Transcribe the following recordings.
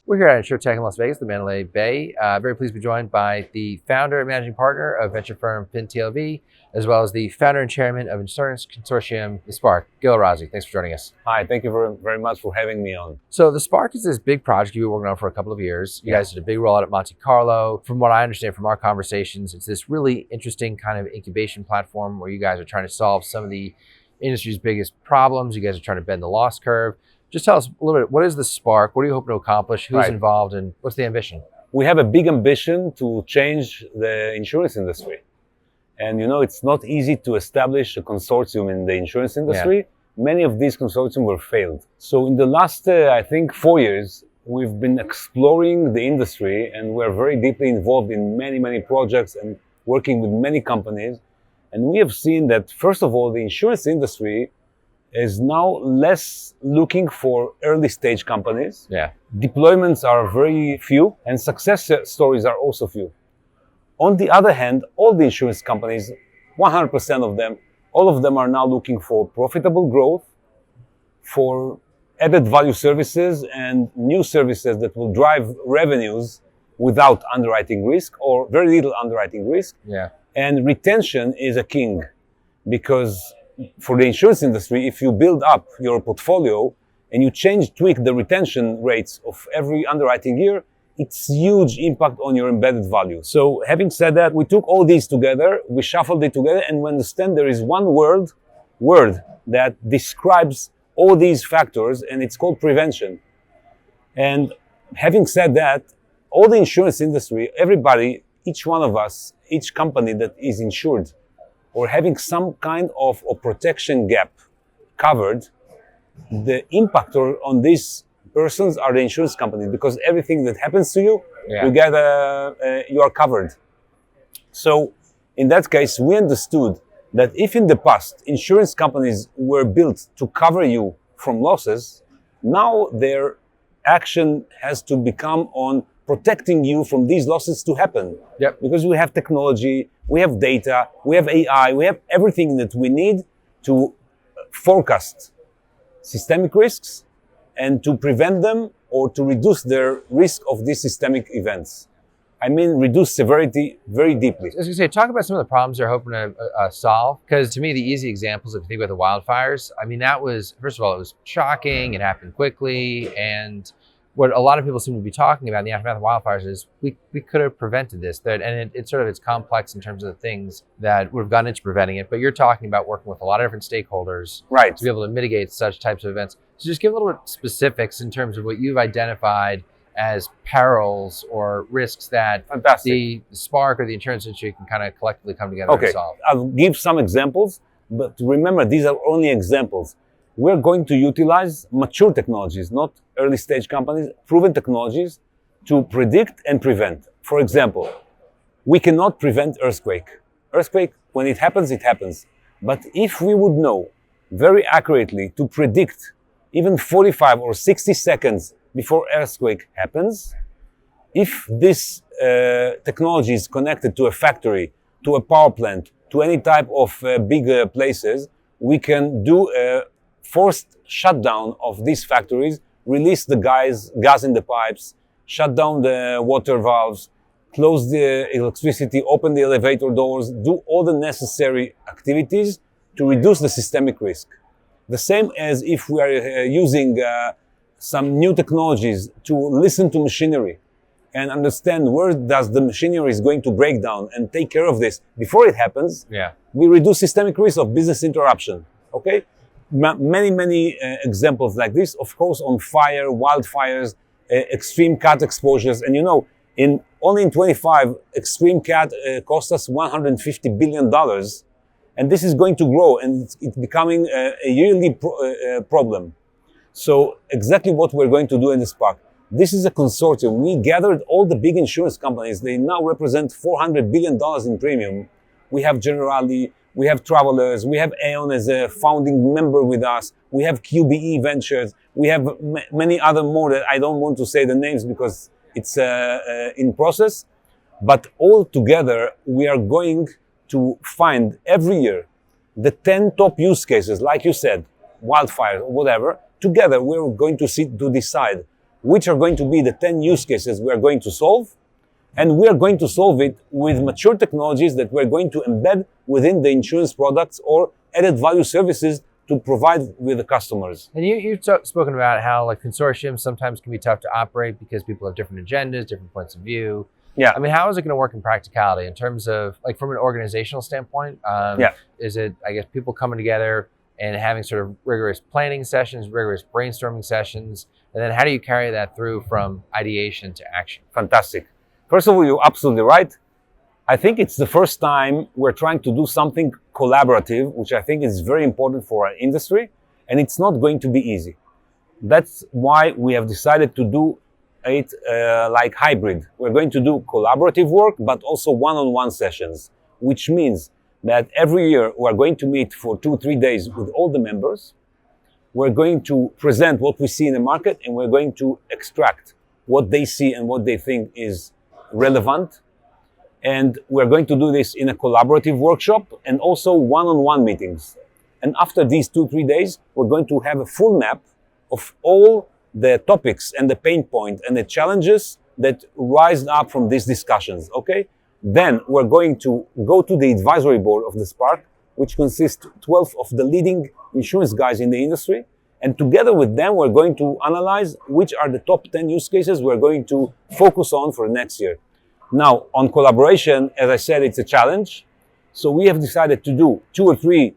We're here at InsurTech in Las Vegas, the Mandalay Bay. Very pleased to be joined by the founder and managing partner of venture firm FinTLV, as well as the founder and chairman of insurance consortium, the Spark, Gil Arazi. Thanks for joining us. Hi, thank you very, very much for having me on. So the Spark is this big project you've been working on for a couple of years. You guys did a big rollout at Monte Carlo. From what I understand from our conversations, it's this really interesting kind of incubation platform where you guys are trying to solve some of the industry's biggest problems. You guys are trying to bend the loss curve. Just tell us a little bit, what is the Spark? What are you hoping to accomplish? Who's involved? And what's the ambition? We have a big ambition to change the insurance industry. And you know, it's not easy to establish a consortium in the insurance industry. Yeah. Many of these consortiums were failed. So in the last, I think, 4 years, we've been exploring the industry, and we're very deeply involved in many projects and working with many companies. And we have seen that, first of all, the insurance industry is now less looking for early stage companies. Yeah. Deployments are very few and success stories are also few. On the other hand, all the insurance companies, 100% of them, all of them are now looking for profitable growth, for added value services and new services that will drive revenues without underwriting risk or very little underwriting risk. Yeah. And retention is a king, because for the insurance industry, if you build up your portfolio and you tweak the retention rates of every underwriting year, it's huge impact on your embedded value. So having said that, we took all these together, we shuffled it together, and we understand there is one word that describes all these factors, and it's called prevention. And having said that, all the insurance industry, everybody, each one of us, each company that is insured or having some kind of a protection gap covered, the impactor on these persons are the insurance companies, because everything that happens to you, you are covered. So in that case, we understood that if in the past insurance companies were built to cover you from losses, now their action has to become on protecting you from these losses to happen. Yep. Because we have technology, we have data, we have AI, we have everything that we need to forecast systemic risks and to prevent them or to reduce their risk of these systemic events. I mean, reduce severity very deeply. As you say, talk about some of the problems they're hoping to solve. Because to me, the easy examples, if you think about the wildfires, I mean, that was, first of all, it was shocking. It happened quickly. And what a lot of people seem to be talking about in the aftermath of wildfires is we could have prevented this. It's complex in terms of the things that would have gone into preventing it. But you're talking about working with a lot of different stakeholders to be able to mitigate such types of events. So just give a little bit specifics in terms of what you've identified as perils or risks that the Spark or the insurance industry can kind of collectively come together and solve. I'll give some examples, but remember, these are only examples. We're going to utilize mature technologies, not early stage companies, proven technologies to predict and prevent. For example, we cannot prevent earthquake. Earthquake, when it happens, it happens. But if we would know very accurately to predict even 45 or 60 seconds before earthquake happens, if this technology is connected to a factory, to a power plant, to any type of big places, we can do a forced shutdown of these factories, release the gas in the pipes, shut down the water valves, close the electricity, open the elevator doors, do all the necessary activities to reduce the systemic risk. The same as if we are using some new technologies to listen to machinery and understand where does the machinery is going to break down and take care of this before it happens, we reduce systemic risk of business interruption, okay? Many examples like this, of course, on fire, wildfires, extreme cat exposures. And you know, only in 25, extreme cat cost us $150 billion. And this is going to grow, and it's becoming a yearly problem. So exactly what we're going to do in the Spark. This is a consortium. We gathered all the big insurance companies. They now represent $400 billion in premium. We have Generali, we have Travelers, we have Aon as a founding member with us, we have QBE Ventures, we have many other more that I don't want to say the names because it's in process. But all together, we are going to find every year the 10 top use cases, like you said, wildfire or whatever. Together, we're going to decide which are going to be the 10 use cases we are going to solve. And we are going to solve it with mature technologies that we're going to embed within the insurance products or added value services to provide with the customers. And you've spoken about how like consortiums sometimes can be tough to operate because people have different agendas, different points of view. Yeah. I mean, how is it going to work in practicality in terms of like from an organizational standpoint? Is it, I guess, people coming together and having sort of rigorous planning sessions, rigorous brainstorming sessions? And then how do you carry that through from ideation to action? Fantastic. First of all, you're absolutely right. I think it's the first time we're trying to do something collaborative, which I think is very important for our industry, and it's not going to be easy. That's why we have decided to do it like hybrid. We're going to do collaborative work, but also one-on-one sessions, which means that every year we're going to meet for 2-3 days with all the members. We're going to present what we see in the market, and we're going to extract what they see and what they think is relevant. And we're going to do this in a collaborative workshop and also one-on-one meetings. And after these 2-3 days, we're going to have a full map of all the topics and the pain point and the challenges that rise up from these discussions, okay? Then we're going to go to the advisory board of the Spark, which consists 12 of the leading insurance guys in the industry. And together with them, we're going to analyze which are the top 10 use cases we're going to focus on for next year. Now, on collaboration, as I said, it's a challenge. So we have decided to do 2 or 3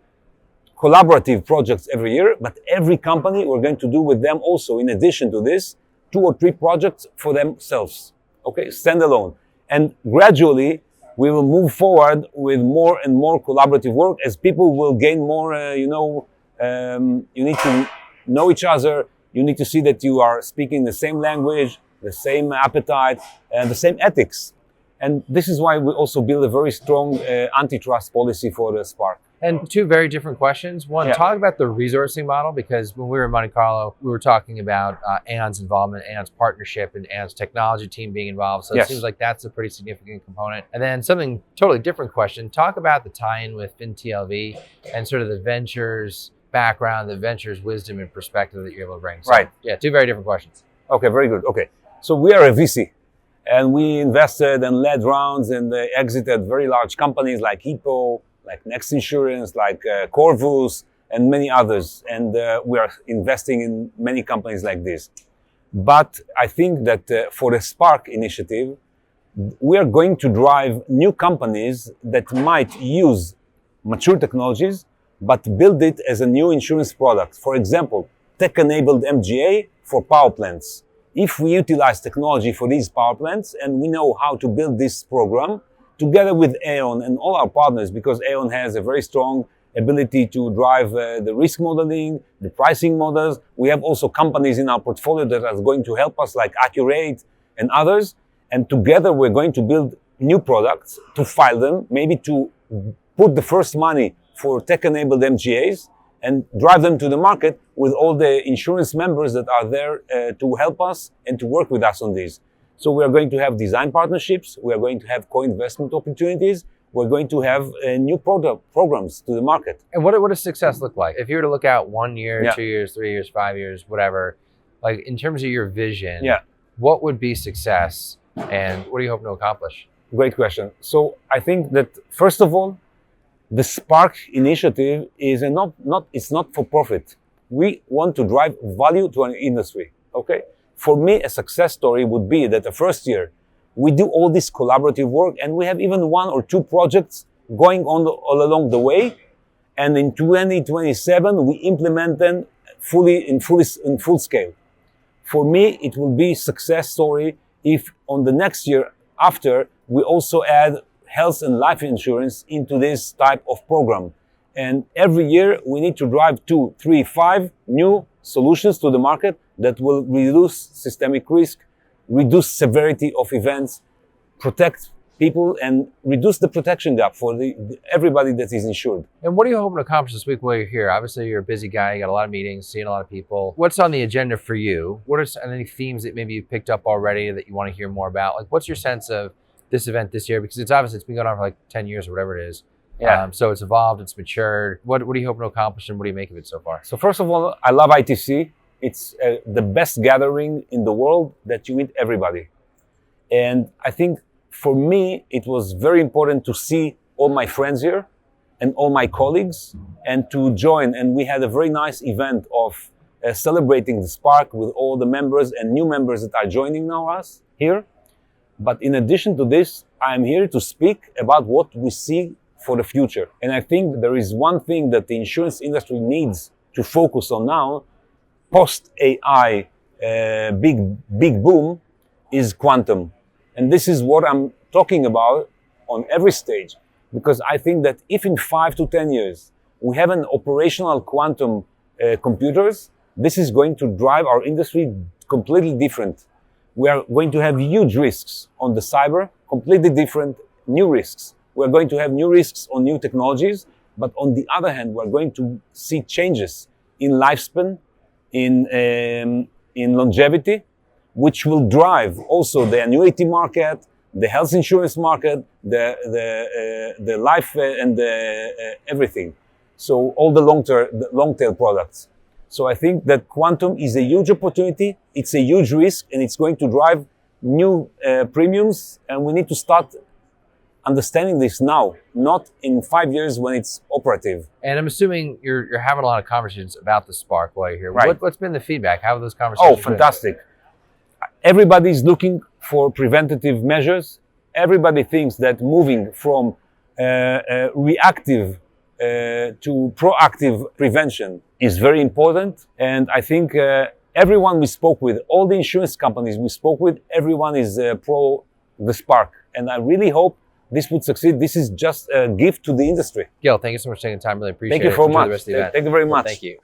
collaborative projects every year, but every company we're going to do with them also, in addition to this, 2 or 3 projects for themselves, okay, standalone. And gradually, we will move forward with more and more collaborative work as people will gain more, you need to know each other. You need to see that you are speaking the same language, the same appetite, and the same ethics. And this is why we also build a very strong antitrust policy for the Spark. And 2 very different questions. One, talk about the resourcing model, because when we were in Monte Carlo, we were talking about Aon's involvement, Aon's partnership, and Aon's technology team being involved. So it seems like that's a pretty significant component. And then something totally different question. Talk about the tie-in with FinTLV and sort of the ventures background, the ventures wisdom and perspective that you're able to bring. So, right. Yeah, 2 very different questions. Okay, very good. Okay. So we are a VC. And we invested and led rounds and exited very large companies like Hippo, like Next Insurance, like Corvus, and many others. And we are investing in many companies like this. But I think that for the Spark initiative, we are going to drive new companies that might use mature technologies, but build it as a new insurance product. For example, tech-enabled MGA for power plants. If we utilize technology for these power plants and we know how to build this program together with Aon and all our partners, because Aon has a very strong ability to drive the risk modeling, the pricing models. We have also companies in our portfolio that are going to help us like Accurate and others. And together we're going to build new products to file them, maybe to put the first money for tech-enabled MGAs and drive them to the market with all the insurance members that are there to help us and to work with us on these. So we are going to have design partnerships. We are going to have co-investment opportunities. We're going to have new programs to the market. And what does success look like? If you were to look out 1 year, 2 years, 3 years, 5 years, whatever, like in terms of your vision, what would be success and what are you hoping to accomplish? Great question. So I think that first of all, the Spark initiative is it's not for profit. We want to drive value to an industry, okay? For me, a success story would be that the first year, we do all this collaborative work and we have even 1 or 2 projects going on all along the way. And in 2027, we implement them in full scale. For me, it will be success story if on the next year after, we also add health and life insurance into this type of program. And every year we need to drive 2, 3, 5 new solutions to the market that will reduce systemic risk, reduce severity of events, protect people, and reduce the protection gap for everybody that is insured. And what are you hoping to accomplish this week while you're here? Obviously, you're a busy guy. You got a lot of meetings, seeing a lot of people. What's on the agenda for you? What are any themes that maybe you've picked up already that you want to hear more about? Like, what's your sense of this event this year? Because it's been going on for like 10 years or whatever it is. So it's evolved, it's matured. What are you hoping to accomplish and what do you make of it so far? So first of all, I love ITC. It's the best gathering in the world that you meet everybody. And I think for me, it was very important to see all my friends here and all my colleagues and to join. And we had a very nice event of celebrating the Spark with all the members and new members that are joining now us here. But in addition to this, I'm here to speak about what we see for the future. And I think there is one thing that the insurance industry needs to focus on now, post-AI big boom, is quantum. And this is what I'm talking about on every stage, because I think that if in 5 to 10 years we have an operational quantum computers, this is going to drive our industry completely different. We are going to have huge risks on the cyber, completely different new risks. We're going to have new risks on new technologies, but on the other hand, we're going to see changes in lifespan, in longevity, which will drive also the annuity market, the health insurance market, the life and the everything. So all the long tail products. So I think that quantum is a huge opportunity. It's a huge risk, and it's going to drive new premiums. And we need to start understanding this now, not in 5 years when it's operative. And I'm assuming you're having a lot of conversations about the Spark while you're here. Right. What's been the feedback? How have those conversations been? Fantastic. Everybody's looking for preventative measures. Everybody thinks that moving from reactive to proactive prevention is very important. And I think everyone we spoke with, all the insurance companies we spoke with, everyone is pro the Spark. And I really hope this would succeed. This is just a gift to the industry. Gil, thank you so much for taking the time. Really appreciate it. Thank you so Enjoy much. the rest of the event. Thank you very much. Thank you.